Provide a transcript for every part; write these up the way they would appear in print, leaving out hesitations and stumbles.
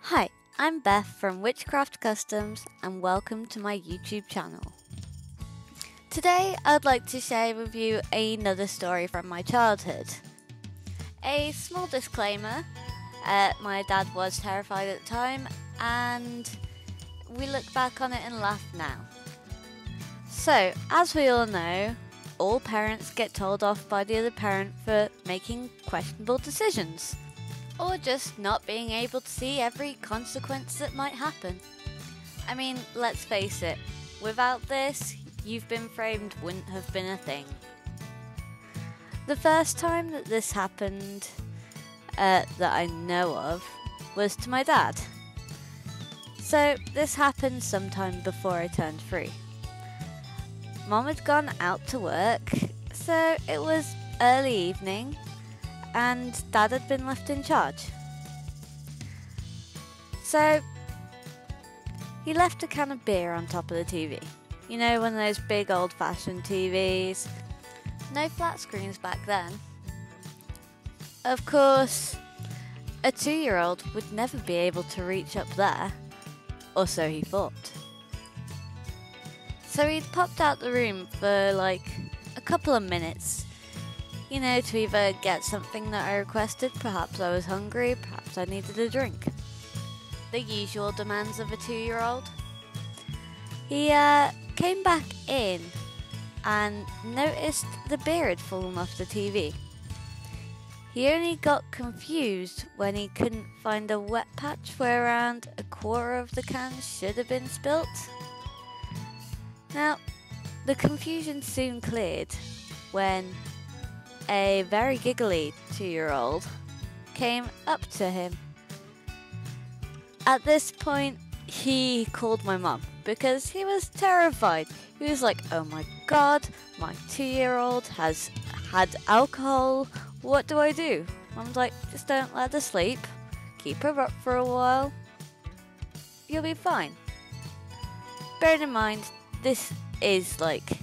Hi, I'm Beth from Witchcraft Customs and welcome to my YouTube channel. Today I'd like to share with you another story from my childhood. A small disclaimer, my dad was terrified at the time and we look back on it and laugh now. So, as we all know, all parents get told off by the other parent for making questionable decisions, or just not being able to see every consequence that might happen. I mean, let's face it, without this, You've Been Framed wouldn't have been a thing. The first time that this happened, that I know of, was to my dad. So, this happened sometime before I turned 3. Mom had gone out to work, so it was early evening, and Dad had been left in charge. So, he left a can of beer on top of the TV. You know, one of those big old-fashioned TVs. No flat screens back then. Of course, a 2-year-old would never be able to reach up there, or so he thought. So he'd popped out the room for like a couple of minutes, you know, to either get something that I requested, perhaps I was hungry, perhaps I needed a drink. The usual demands of a 2-year-old. He came back in and noticed the beer had fallen off the TV. He only got confused when he couldn't find a wet patch where around a quarter of the can should have been spilt. Now, the confusion soon cleared when a very giggly 2-year-old came up to him. At this point, he called my mum because he was terrified. He was like, "Oh my god, my 2-year-old has had alcohol. What do I do?" Mum's like, "Just don't let her sleep. Keep her up for a while. You'll be fine." Bear in mind, this is like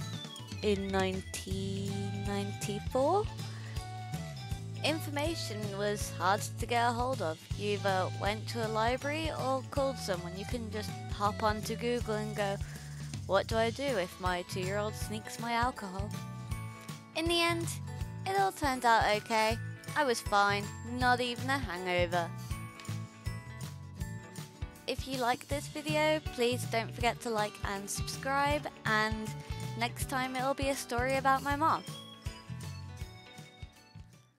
in 1994. Information was hard to get a hold of. You either went to a library or called someone. You couldn't just hop onto Google and go, "What do I do if my 2-year-old sneaks my alcohol?" In the end, it all turned out okay. I was fine, not even a hangover. If you like this video, please don't forget to like and subscribe, and next time it'll be a story about my mom.